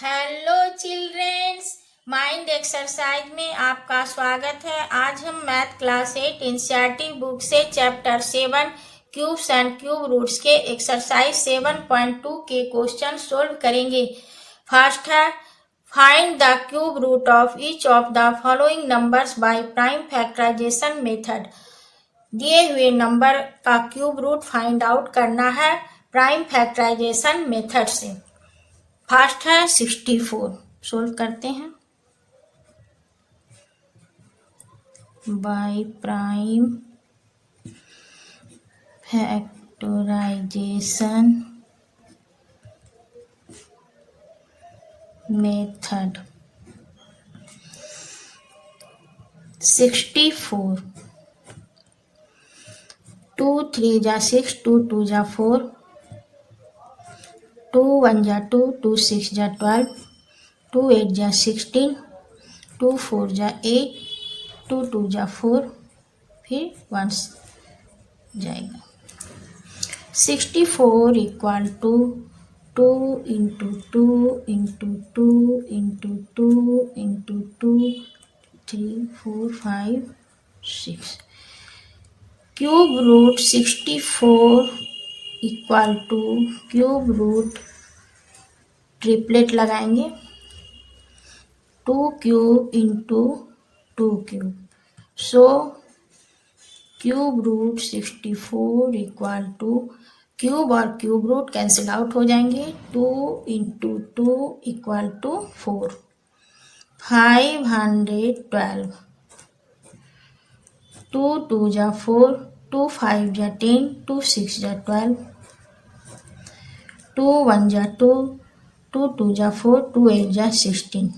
Hello childrens, mind exercise में आपका स्वागत है। आज हम मैथ क्लास 8 एनसीईआरटी बुक से chapter 7 cubes and cube roots के एक्सरसाइज 7.2 के क्वेश्चन सोल्व करेंगे। फर्स्ट है, find the cube root of each of the following numbers by prime factorisation method. दिए हुए नंबर का क्यूब रूट फाइंड आउट करना है प्राइम फैक्टराइजेशन मेथड से। फर्स्ट है 64, सोल्व करते हैं बाय प्राइम फैक्टराइजेशन मेथड। 64, 2 3 जा 6, 2 2 जा 4, 2 1 जा 2, 2 6 जा 12, 2 8 जा 16, 2 4 जा 8, 2 2 जा 4, फिर 1 जाएगा। 64 equal to 2 into 2 into 2 into 2 into 2 3 4 5 6। Cube root 64 equal to cube root, triplet लगाएंगे, 2 cube into 2 cube. So cube root 64 equal to, cube और क्यूब रूट कैंसिल आउट हो जाएंगे, 2 इंटू 2 इक्वल टू 4, 512। 2 2 जा 4, 2 5 जा 10, 2 6 जा 12, 2 1 जा 2, 2 2 जा 4, 2 8 जा 16,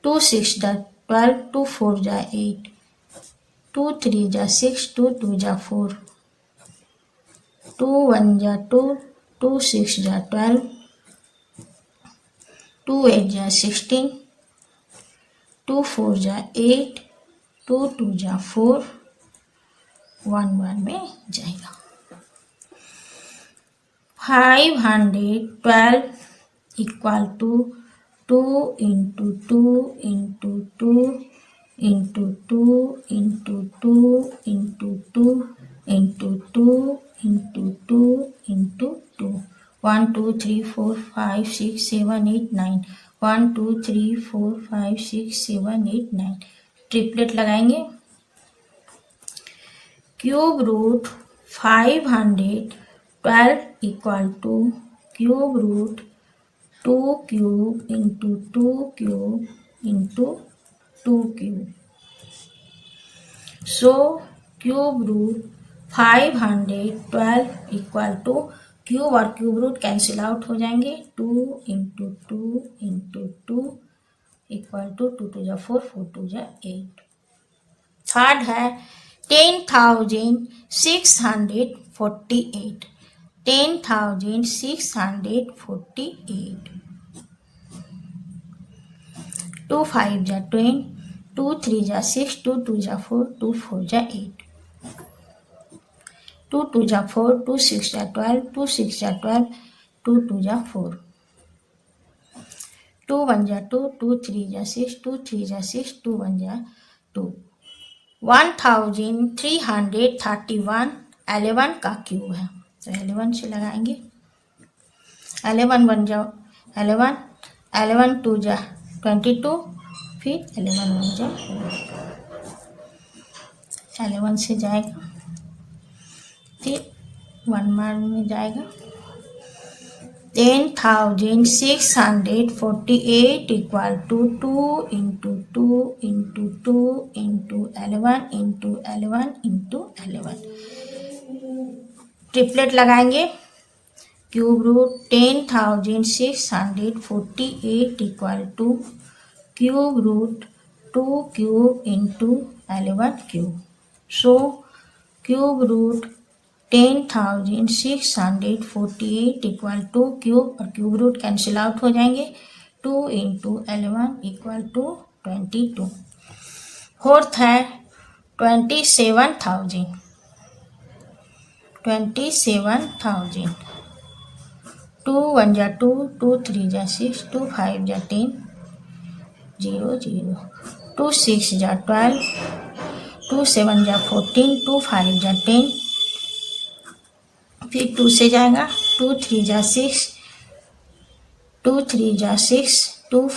2 6 जा 12, 2 4 जा 8, 2 3 जा 6, 2 2 जा 4, 2 1 जा 2, 2 6 जा 12, 2 8 जा 16, 2 4 जा 8, 2 2 जा 4, 1 1 में जाएगा। 512 equal to 2 into 2 into 2 into 2 into 2 into 2 into 2 into 2 into 2, 1 2 3 4 5 6 7 8 9, 1 2 3 4 5 6 7 8 9। Triplet लगाएंगे, cube root 512 equal to cube root 2 cube into 2 cube into 2 cube. So cube root 512 equal to, cube और क्यूब रूट कैंसिल आउट हो जाएंगे, 2 into 2 into 2 equal to 2 2 जा 4, 4 2 जा 8। Third है 10,648, 10,648, 2 5 जा 10, 2 3 जा 6, 2 2 जा 4, 2 4 जा 8, 2 2 जा 4, 2 6 जा 12, 2 6 जा 12, 2 2 जा 4, 2 1 जा 2, 2 3 जा 6, 2 3 जा 6, 2 1 जा 2, 1331 11 का क्यूब है, तो 11 से लगाएंगे, 11 1 जा 11, 11 2 जा 22, फिर 11 1 जा 11 से जाएगा, फिर 1 मार में जाएगा। 10,648 equal to 2 into 2 into 2 into 11 into 11 into 11। Triplet लगाएंगे, cube root 10,648 equal to cube root 2 cube into 11 cube. So cube root 10,648 equal to, cube और क्यूब रूट कैंसिल आउट हो जाएंगे, 2 इंटू 11 इक्वल टू 22। फोर्थ है 27,000, 2 1 जा 2, 2 3 जा 6, 2 5 जा 10, 0 0, 2 6 जा 12, 2 7 जा 14, 2 5 जा 10, फिर 2 से जाएगा, 2 3 जा 6, 2 3 जा 6, 2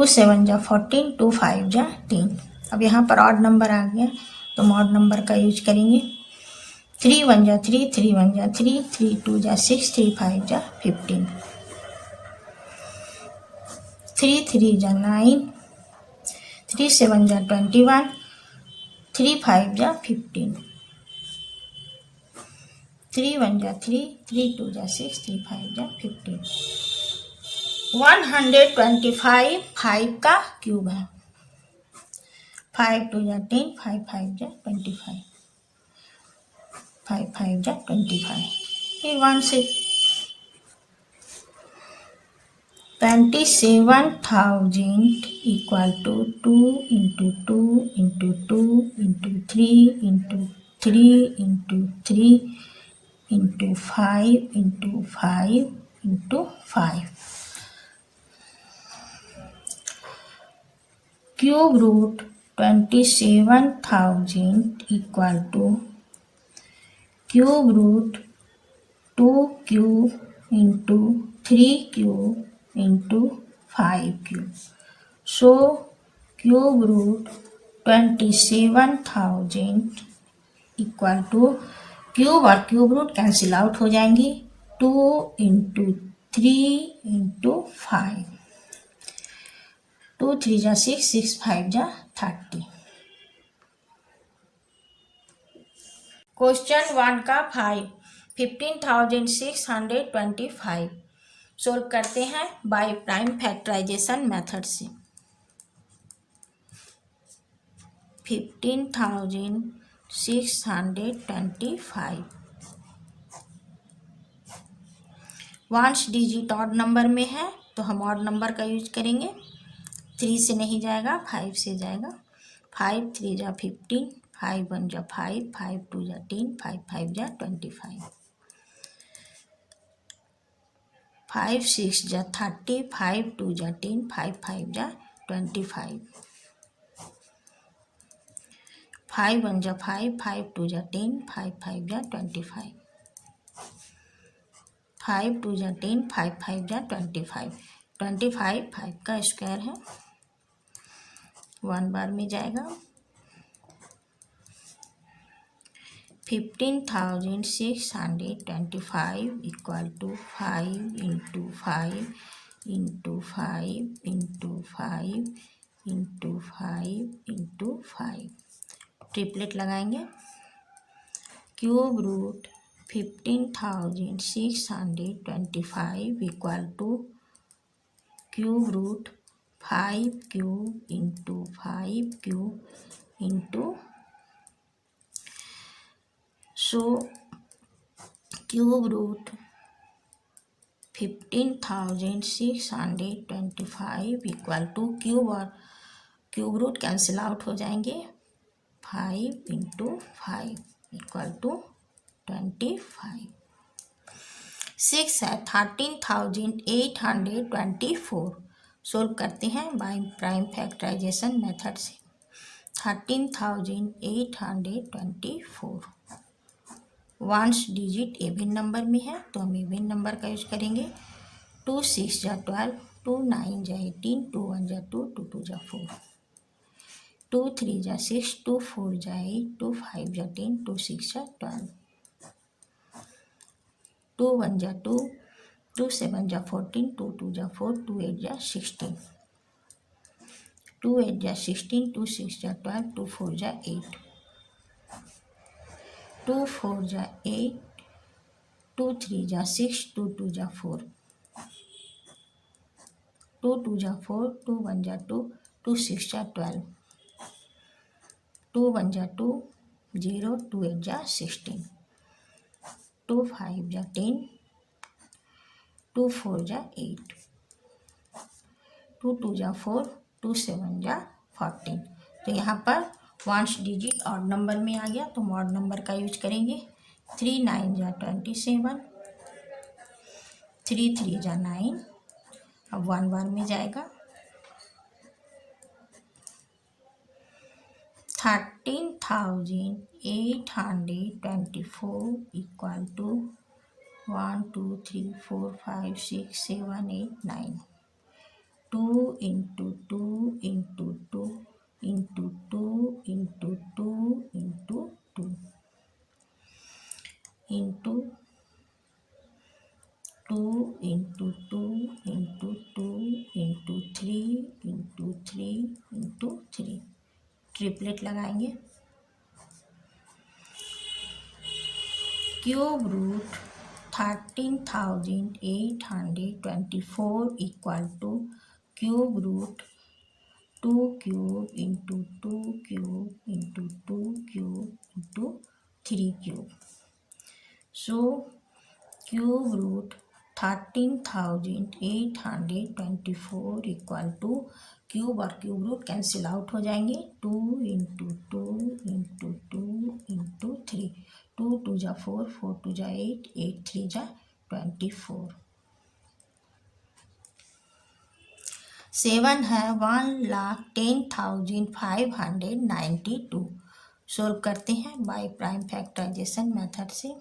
7 जा 14, 2 5 जा 10। अब यहाँ पर ऑड नंबर आ गया तो हम ऑड नंबर का यूज करेंगे। 3 1 जा 3, 3 1 जा 3, 3 2 जा 6, 3 5 जा 15, 3 3 जा 9, 3 7 जा 21, 3 5 जा 15, 3 1 जा 3, 3 2 जा 6, 3 5 जा 15। 125 5 का क्यूब है। 5 2 जा 10, 5 5 जा 25, 5 5 जा 25। फिर 1 से 27,000 equal to 2 into 2 into 2 into 3 into 3 into 3 into 5 into 5 into 5। Cube root 27,000 equal to cube root 2 cube into 3 cube into 5 cube. So cube root 27,000 equal to cube और क्यूब रूट कैंसिल आउट हो जाएंगी, 2 into 3 into 5, 2 3 जा 6, 6 5 जा 30। Question 1 का 15,625 solve करते हैं bye prime factorisation method से। 15,625 ones digit odd number में है तो हम ऑड नंबर का यूज करेंगे। 3 से नहीं जाएगा, 5 से जाएगा। 5 3 जा 15, 5 1 जा 5, 5 2 जा 10, 5 5 जा 25, 5 6 जा 30, 5 2 जा 10, 5 5 जा 25, 5 1 जा 5, 5 2 जा 10, 5 5 जा 25, 5 2 जा 10, 5 5 जा 25। 25 5 का स्क्वायर है, 1 बार में जाएगा। 15,625 equal to 5 into 5 into 5 into 5 into 5 into 5। Triplet लगाएंगे। Cube root 15,625 equal to cube root 5 cube into 5 cube into so cube root 15,625 equal to cube और क्यूब रूट कैंसिल आउट हो जाएंगे, 5 इंटू 5 इक्वल टू 25। 6 है 13,824 solve करते हैं bye prime factorisation method से। 13,824 ones digit even number में है तो हम इवन नंबर का यूज करेंगे। 2 6 जा 12, 2 9 जा 18, 2 1 जा 2, 2 2 जा 4, 2 3 जा 6, 2 4 जा 8, 2 5 जा 10, 2 6 जा 12, 2 1 जा 2, 2 7 जा 14, 2 2 जा 4, 2 8 जा 16, 2 8 जा 16, 2 6 जा 12, 2 4 जा 8, 2 4 जा 8, 2 3 जा 6, 2 2 जा 4, 2 2 जा 4, 2 1 जा 2, 2 6 जा 12, 2 1 जा 2 0, 2 8 जा 16, 2 5 जा 10, 2 4 जा 8, 2 2 जा 4, 2 7 जा 14। तो यहाँ पर वंस डिजिट ऑड नंबर में आ गया तो हम ऑड नंबर का यूज करेंगे। 3 9 जा 27, 3 3 जा 9, अब 1 बार में जाएगा। 13,824 equal to 1 2 3 4 5 6 7 8 9, 2 into 2 into 2 into 2 into 2 into 2 into 2 into 2 into 2 into 3 into 3 into 3, triplet लगाएंगे। Cube root 13,824 equal to cube root 2 cube into 2 cube into 2 cube into 3 cube. So cube root 13,824 equal to cube और cube root cancel out हो जाएंगे। 2 into 2 into 2 into 3, 2 2 जा 4, 4 2 जा 8, 8 3 जा 24। 7 है 1,10,592। Solve करते हैं बाय प्राइम फैक्टराइजेशन मेथड से।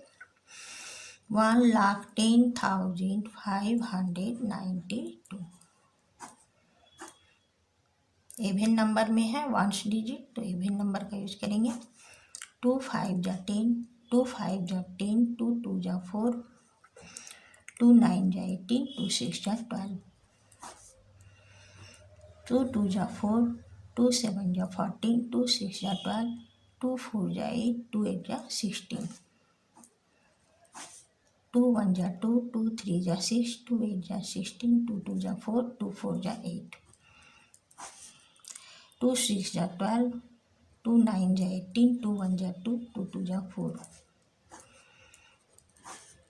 1,10,592 इवन नंबर में है 1 डिजिट, तो इवन नंबर का यूज करेंगे। 2 5 जा 10, 2 5 जा 10, 2 2 जा 4, 2 9 जा 18, 2 6 जा 12, 2 2 जा 4, 2 7 जा 14, 2 6 जा 12, 2 4 जा 8, 2 8 जा 16, 2 1 जा 2, 2 3 जा 6, 2 8 जा 16, 2 2 जा 4, 2 4 जा 8, 2 6 जा 12, 2 9 जा 18, 2 1 जा 2, 2 2 जा 4,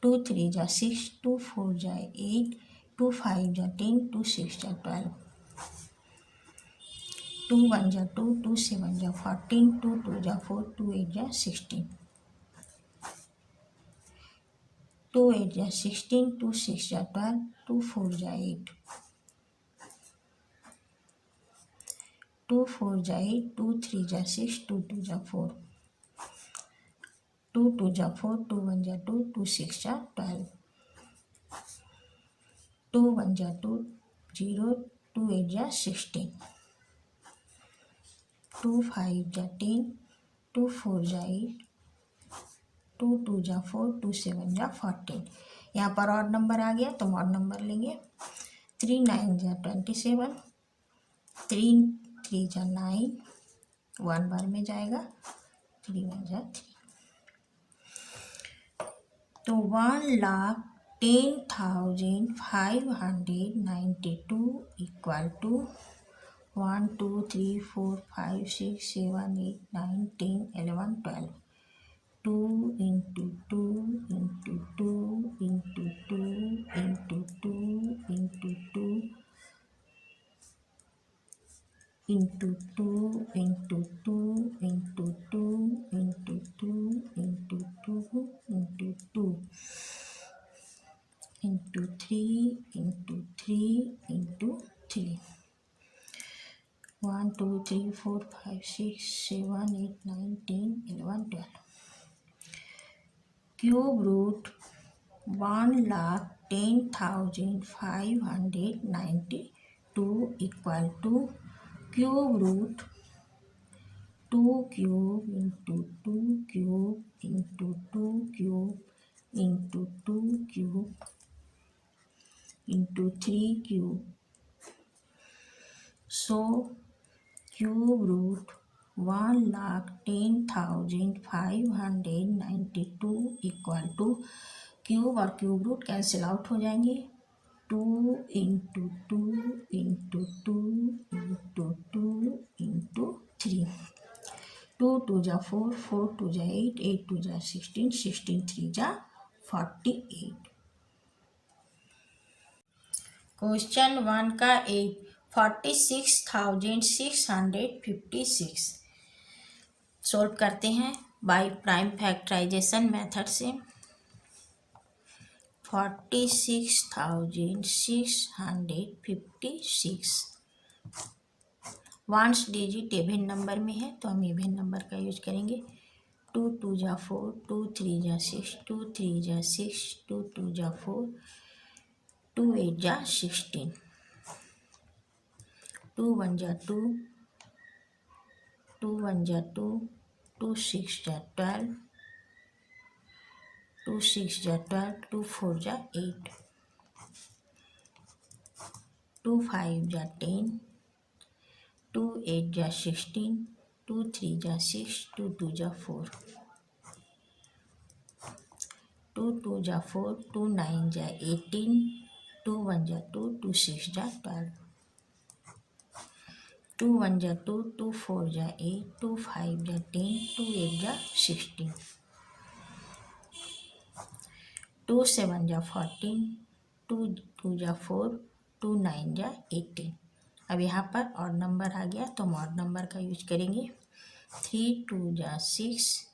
2 3 जा 6, 2 4 जा 8, 2 5 जा 10, 2 6 जा 12, 2 1 जा 2, 2 7 जा 14, 2 2 जा 4, 2 8 जा 16, 2 8 जा 16, 2 6 जा 12, 2 4 जा 8, 2 4 जा 8, 2 3 जा 6, 2 2 जा 4, 2 2 जा 4, 2 1 जा 2, 2 6 जा 12, 2 1 जा 2 0, 2 8 जा 16, 2 5 जा 10, 2 4 जा 8, 2 2 जा 4, 2 7 जा 14। यहाँ पर ऑड नंबर आ गया तो ऑड नंबर लेंगे। 3 9 जा 27, 3 3 जा 9, 1 बार में जाएगा, 3 1 जा 3। तो 1,10,592 equal to 1 2 3 4 5 6 7 8 9 10 11 12, 2 into 2 into 2 into 2 into 2 into 2 into 2 into 2 into 2 into 2 into 2 into 2 into 3 into 3 into 3, 1 2 3 4 5 6 7 8 9 10 11 12। Cube root 1,10,592 equal to cube root 2 cube into 2 cube into 2 cube into 2 cube into 3 cube. So cube root 1,10,592 equal to cube और cube root cancel out हो जाएंगे। 2 into 2 into 2 into 2 into 3, 2 2 जा 4, 4 2 जा 8, 8 2 जा 16, 16 3 जा 48। Question 1 का 8, 46,656 solve करते हैं बाय प्राइम फैक्टराइजेशन मेथड से। 46,656। वंस डिजिट इवन नंबर में है तो हम इवन नंबर का यूज करेंगे। 2 2 जा 4, 2 3 जा 6, 2 3 जा 6, 2 2 जा 4, 2 8 जा 16, 2 1 जा 2, 2 1 जा 2, 2 6 जा 12, 2 6 जा 12, 2 4 जा 8, 2 5 जा 10, 2 8 जा 16, 2 3 जा 6, 2 2 जा 4, 2 2 जा 4, 2 9 जा 18, 2 1 जा 2, 2 6 जा 12, 2 1 जा 2, 2 4 जा 8, 2 5 जा 10, 2 8 जा 16, 2 7 जा 14, 2 2 जा 4, 2 9 जा 18। अब यहाँ पर ऑड नंबर आ गया तो हम ऑड नंबर का यूज करेंगे। 3 2 जा 6,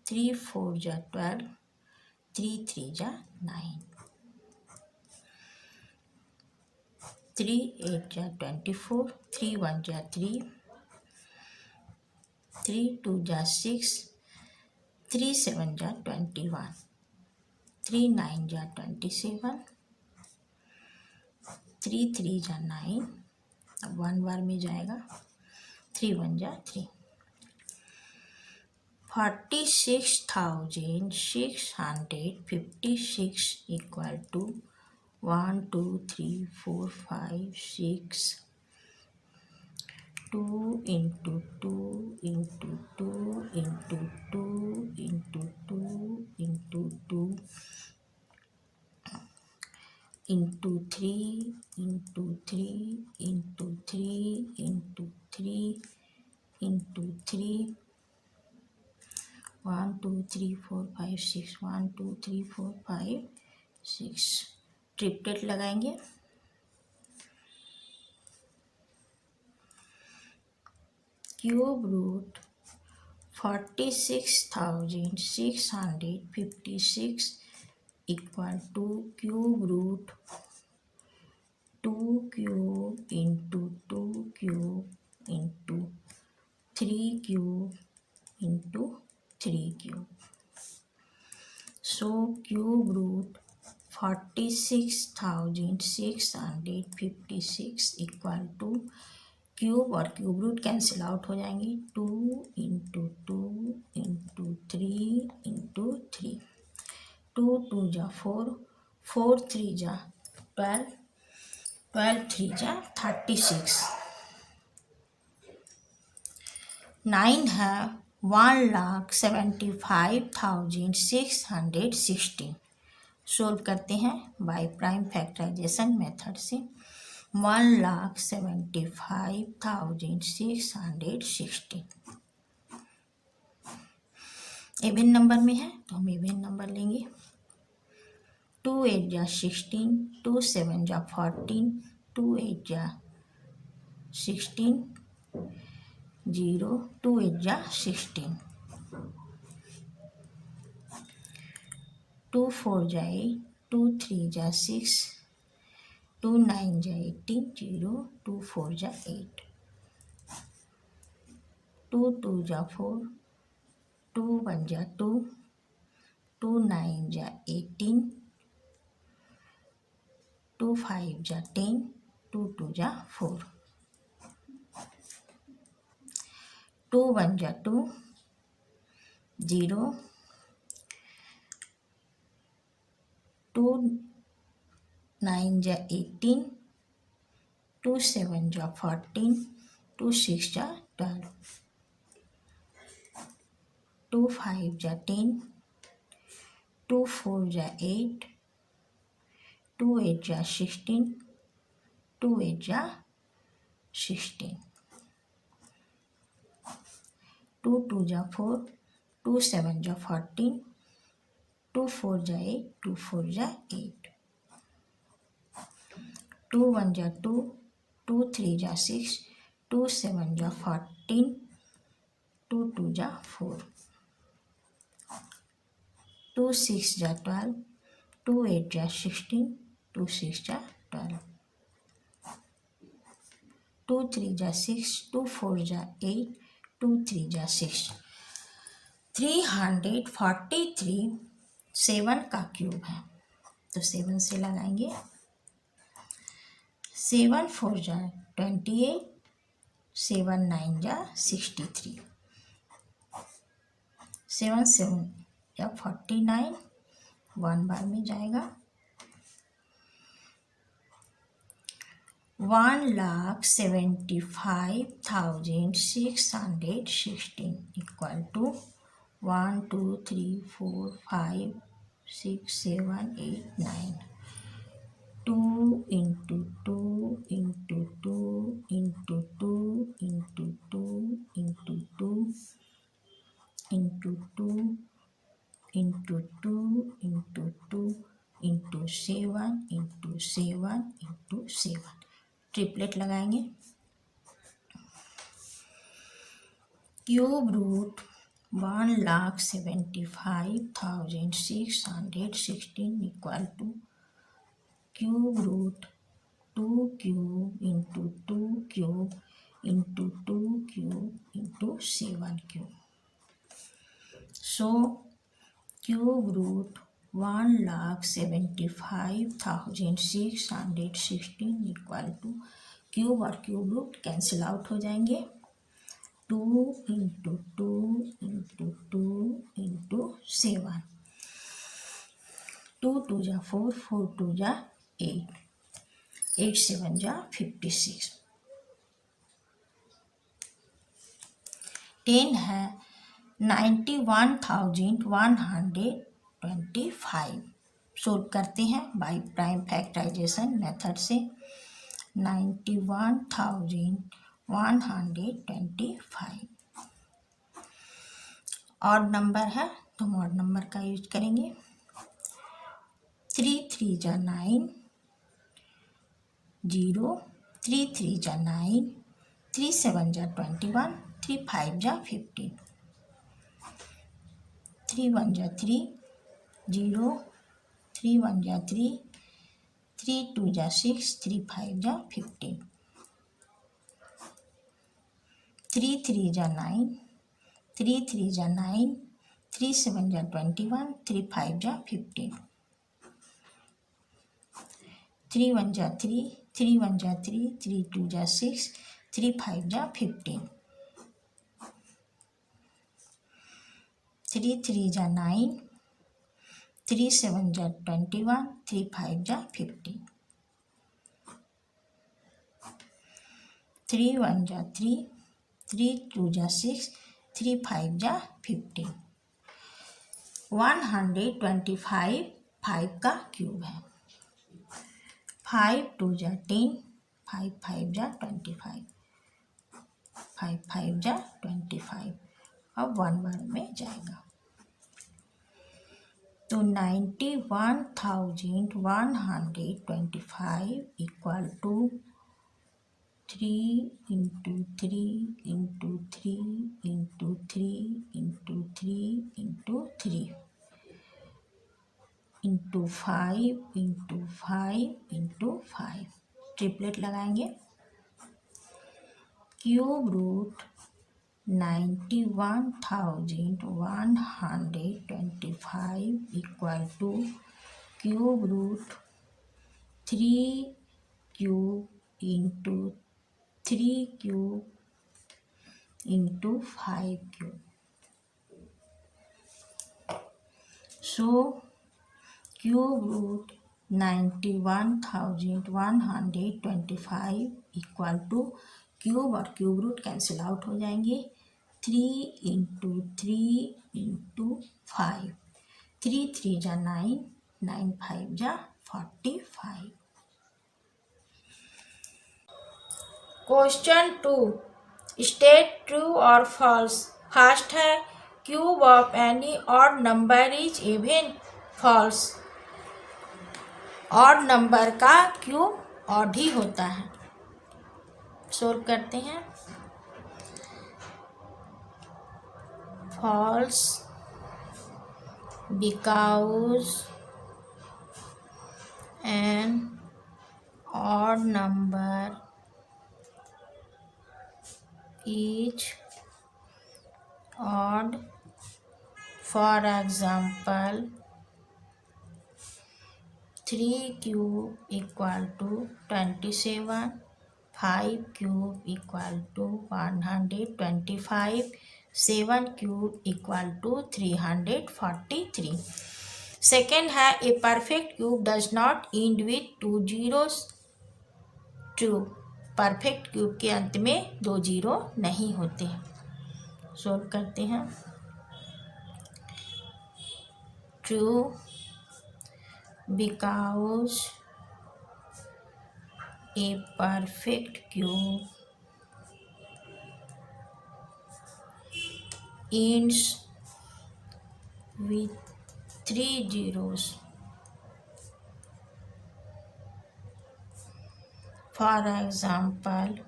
3 4 जा 12, 3 3 जा 9, 3 8 जा 24, 3 1 जा 3, 3 2 जा 6, 3 7 जा 21, 3 9 जा 27, 3 3 जा 9, अब 1 बार में जाएगा, 3 1 जा 3। 46,656 equal to 1 2 3 4 5 6, 2 into 2 into 2 into 2 into 2 into 2 into 3 into 3 into 3 into 3 into 3, 1 2 3 4 5 6, 1 2 3 4 5 6 triplet लगाएंगे। Cube root 46,656 equal to cube root 2 cube into 2 cube into 3 cube into 3 cube. So cube root 46,656 equal to cube और cube root cancel out हो जाएंगे। 2 into 2 into 3 into 3, 2 2 जा 4, 4 3 जा 12, 12 3 जा 36। 9 है 1,75,616। Solve करते हैं बाय प्राइम फैक्टराइजेशन मेथड से। 1,75,616 इवन नंबर में है तो हम इवन नंबर लेंगे। 2 8 जा 16, 2 7 जा 14, 2 8 जा 16, 0 2 8 जा 16, 2 4 जा 8, 2 3 जा 6, 2 9 जा 18, 0 2 4 जा 8, 2 2 जा 4, 2 1 जा 2, 2 9 जा 18, 2 5 जा 10, 2 2 जा 4, 2 1 जा 2, 0, 2 9 जा 18, 2 7 जा 14, 2 6 जा 12, 2 5 जा 10, 2 4 जा 8, 2 8 जा 16, 2 8 जा 16, 2 2 जा 4, 2 7 जा 14, 2 4 जा 8, 2 4 जा 8, 2 1 जा 2, 2 3 जा 6, 2 7 जा 14, 2 2 जा 4, 2 6 जा 12, 2 8 जा 16, 2 6 जा 12, 2 3 जा 6, 2 4 जा 8, 2 3 जा 6, 343 7 का क्यूब है, तो 7 से लगाएंगे। 7 4 जा 28, 7 9 जा 63, 7 7 या 49, 1 बार में जाएगा। 1,75,616 equal to 1 2 3 4 5 6 7 8 9, 2 into 2 into 2 into 2 into 2 into 2 into 2 into 2 into 2 into 7 into 7 into 7, triplet लगाएंगे। Cube root 1,75,616 equal to cube root 2 cube into 2 cube into 2 cube into 7 cube. So cube root 1,75,616 equal to cube और cube root cancel out हो जाएंगे। 2 into 2 into 2 into 7, 2 2 जा 4, 4 2 जा 8, 8 7 जा 56, 10 है 91,125। Solve करते हैं बाई प्राइम फैक्टराइजेशन मेथड से। 91,125 और नंबर है तो मॉड नंबर का यूज करेंगे। 3 3 जा 9, 0, 3 3 जा 9, 3 7 जा 21, 3 5 जा 15, 3 1 जा 3, 0, 3 1 जा 3, 3 2 जा 6, 3 5 जा 15, 3 3 जा 9, 3 3 जा 9, 3 7 जा 21, 3 5 जा 15, 3 1 जा 3, 3 1 जा 3, 3 2 जा 6, 3 5 जा 15, 3 3 जा 9, 3 7 जा 21, 3 5 जा 15, 3 1 जा 3, 3 2 जा 6, 3 5 जा 15, 125 5 का क्यूब है। 5 2 जा 10, 5 5 जा 25, 5 5 जा 25, अब 1 बार में जाएगा। तो 91,125 equal to 3 into 3 into 3 into 3 into 3 into 3 into 5 into 5 into 5, triplet लगाएंगे। Cube root 91,125 equal to cube root 3 cube into 3 cube into 5 cube. So cube root 91,125 equal to cube और क्यूब रूट कैंसिल आउट हो जाएंगे। 3 into 3 into 5, 3 3 जा 9, 9 5 जा 45। Question 2, state true और false. First है cube of any odd number is even. False, odd number का cube odd ही होता है। सोल्व करते हैं। False because an odd number is odd. For example, 3 cube equal to 27, 5 cube equal to 125, 7 cube equal to 343. Second है a perfect cube does not and with 2 zeros. True, perfect cube के अंत में 2 zero नहीं होते. Solve करते हैं. True, because a perfect cube ends with 3 zeros. For example,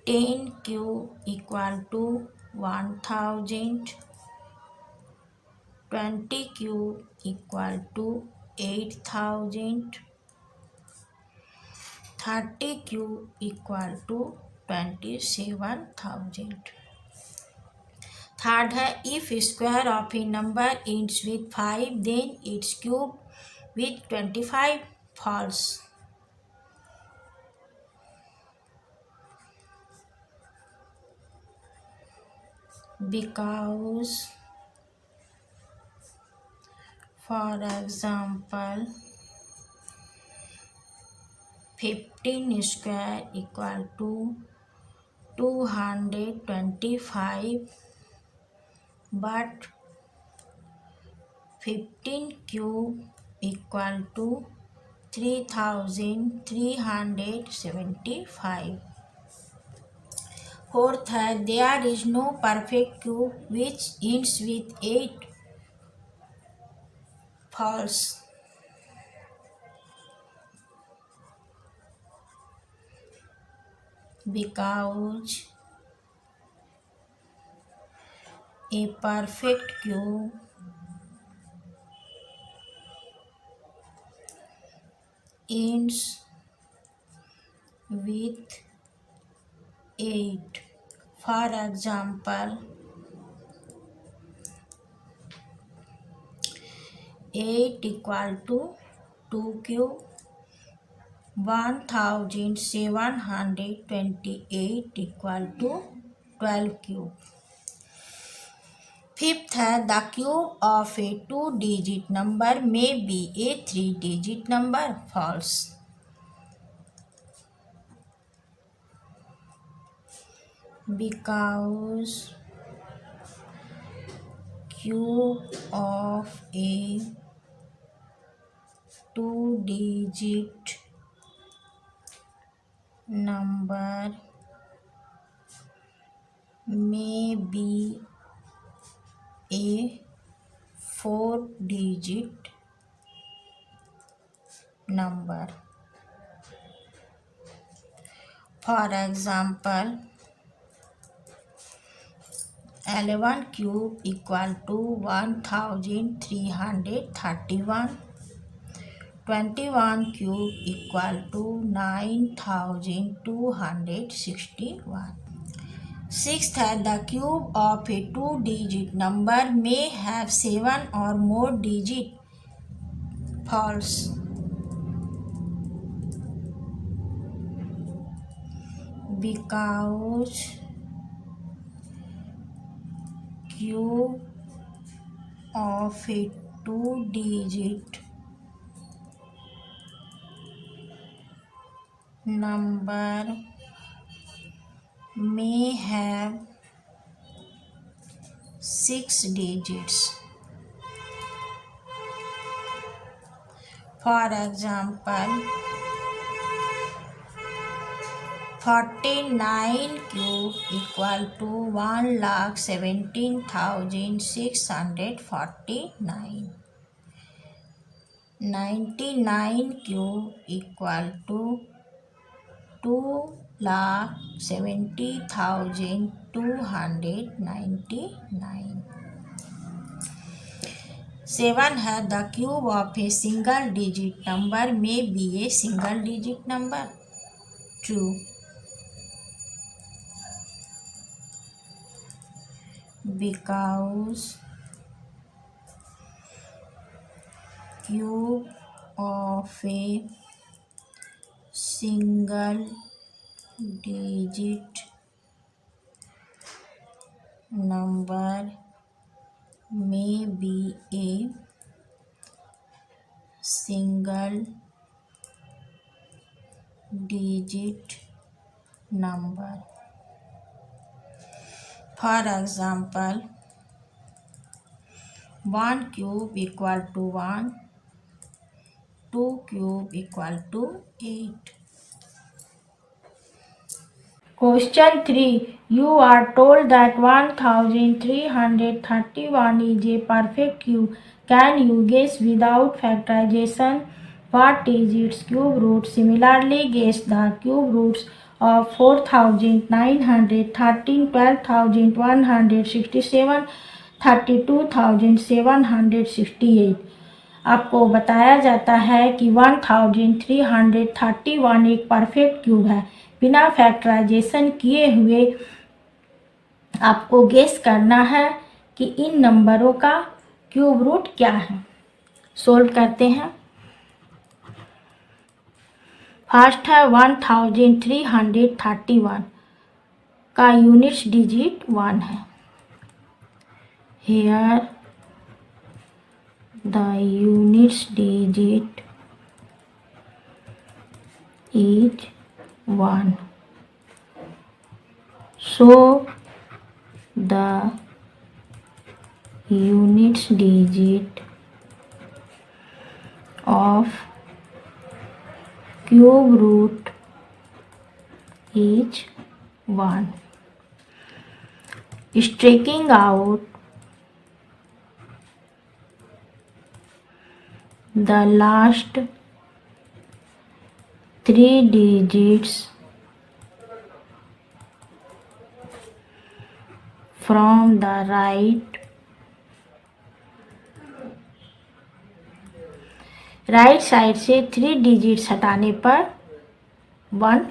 10 cube equal to 1000, 20 cube equal to 8000, 30 cube equal to 27,000. Third है if square of a number ends with 5 then it's cube with 25. False. Because for example 15 square equal to 225, but 15 cube equal to 3375. Fourth है there is no perfect cube which ends with 8. False. Because a perfect cube ends with 8. For example, 8 equal to 2 cube, 1728 equal to 12 cube. Fifth है the cube of a 2 digit number may be a 3 digit number. False. Because cube of a 2 digit number may be a 4 digit number. For example, 11 cube equal to 1331, 21 cube equal to 9261. Sixth है the cube of a 2 digit number may have 7 or more digit. False. Because cube of a 2 digit number may have 6 digits. For example, 49 cube equal to 1,17,649. 99 cube equal to 2,70,299. 7 है the cube of a single digit number may be a single digit number. True. Because cube of a single digit number may be a single digit number. For example, 1 cube equal to 1, 2 cube equal to 8. Question 3. You are told that 1331 is a perfect cube. Can you guess without factorization what is its cube root? Similarly, guess the cube roots of 4913, 12167, 32768. आपको बताया जाता है कि 1331 एक perfect cube है। बिना factorisation किए हुए आपको गेस करना है कि इन नंबरों का क्यूब रूट क्या है। सोल्व करते हैं। फर्स्ट है 1331 का यूनिट्स डिजिट 1 है। Here the units digit is 1. So the units digit of cube root is 1. Striking out the last 3 digits from the right side से 3 डिजिट्स हटाने पर 1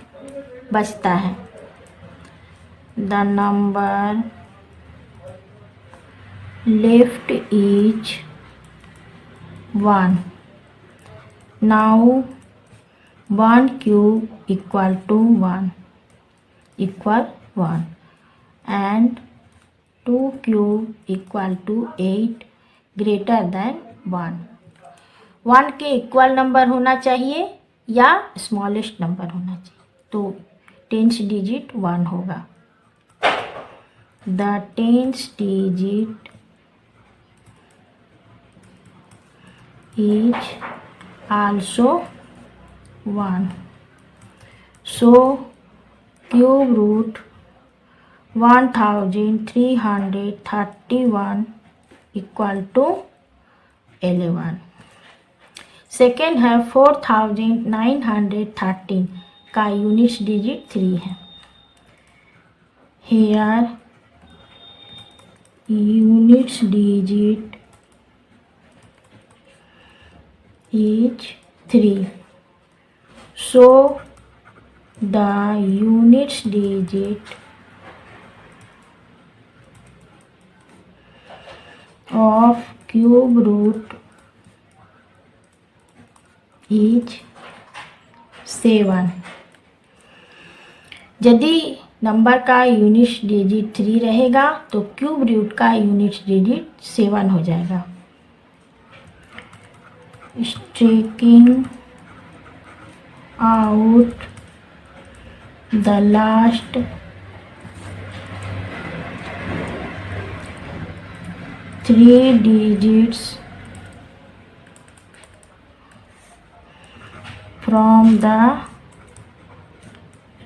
बचता है। The number left is 1. Now 1 cube equal to 1 and 2 cube equal to 8 greater than 1. 1 के equal number होना चाहिए या smallest number होना चाहिए, तो टेंस डिजिट 1 होगा। The tens digit is also 1. So cube root 1331 equal to 11. Second है 4913 का यूनिट्स डिजिट 3 है। Here units digit is 3. So the units digit of cube root is 7. यदि नंबर का यूनिट्स डिजिट 3 रहेगा तो क्यूब रूट का units digit 7 हो जाएगा। स्ट्रेकिंग out the last 3 digits from the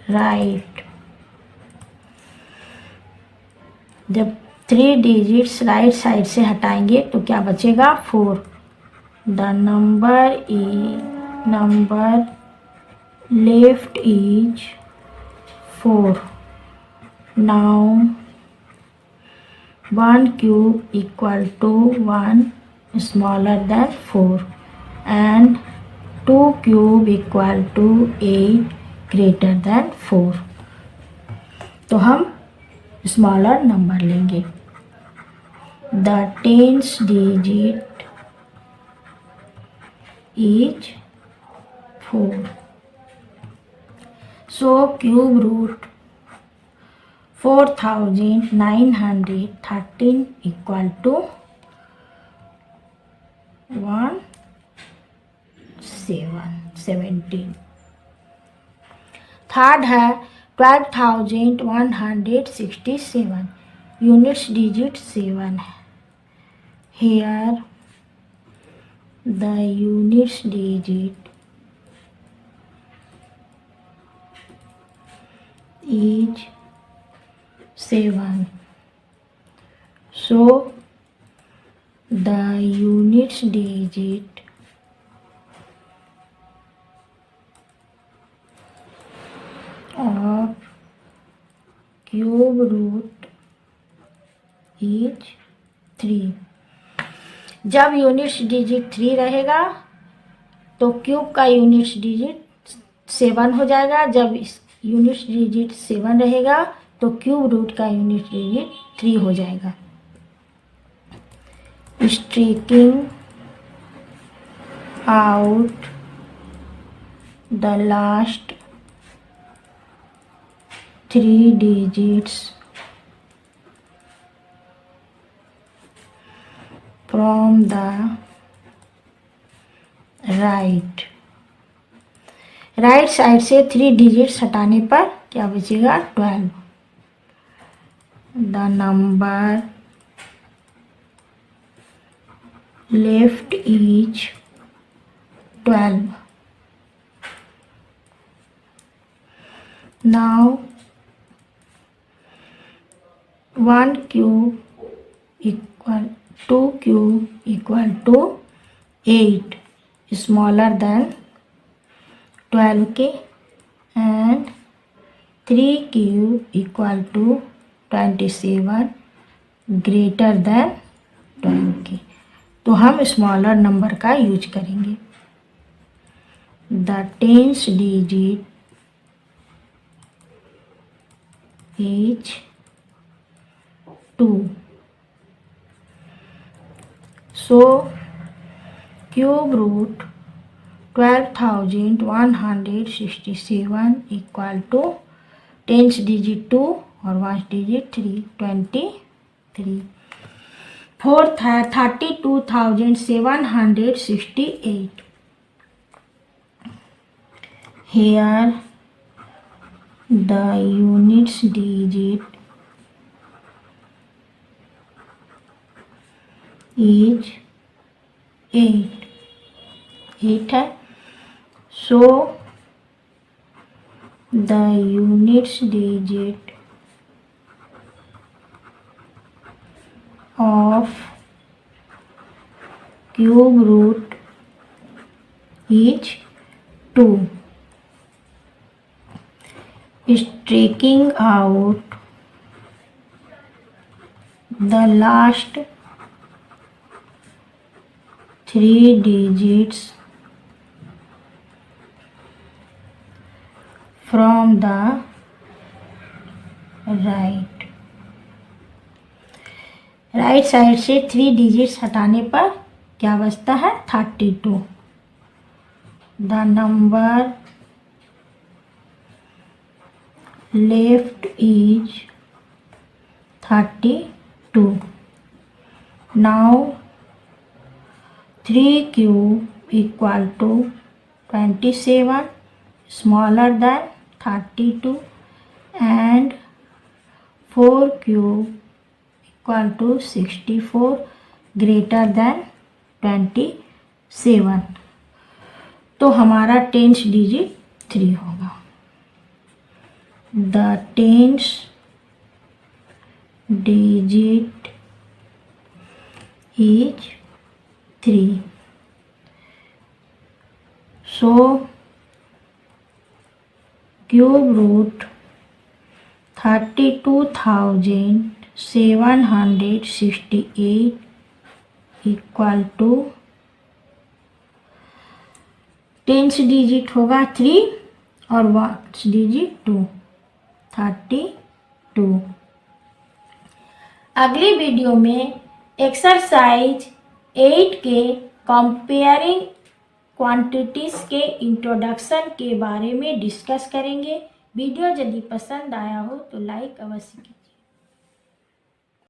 right. जब 3 डिजिट्स राइट साइड से हटाएंगे तो क्या बचेगा? 4. The number left is 4. Now 1 cube equal to 1 smaller than 4 and 2 cube equal to 8 greater than 4. तो हम स्मॉलर नंबर लेंगे. The tens digit is 4. So cube root 4913 equal to 17. Third है 12,167. Units digit 7 है. Here the units digit is 7. So the units digit of cube root is 3. जब units digit 3 रहेगा तो cube का units digit 7 हो जाएगा. जब यूनिट्स डिजिट 7 रहेगा तो क्यूब रूट का यूनिट डिजिट 3 हो जाएगा. Striking out the last 3 digits from the right side से 3 डिजिट्स हटाने पर क्या बचेगा 12. The number left is 12. Now 1 cube equal 2 cube equal to 8 smaller than 12 के and 3 cube equal to 27 greater than 12 के. तो हम स्मॉलर नंबर का यूज करेंगे. The tens digit is 2. So cube root 12,167 equal to tens digit 2 और ones digit 3 23. Fourth है 32,768. Here the units digit is 8 है. So the units digit of cube root is 2. Taking out the last 3 digits from the right side से 3 digits हटाने पर क्या बचता है 32. The number left is 32. Now 3 cube equal to 27 smaller than 32 and 4 cube equal to 64 greater than 27. तो हमारा tense digit 3 होगा. The tens digit is 3. So cube root 32,768 equal to tens digit होगा 3 और वंस डिजिट 2, 32। अगली video में exercise 8 के comparing quantities के introduction के बारे में डिस्कस करेंगे। वीडियो यदि पसंद आया हो तो लाइक अवश्य कीजिए।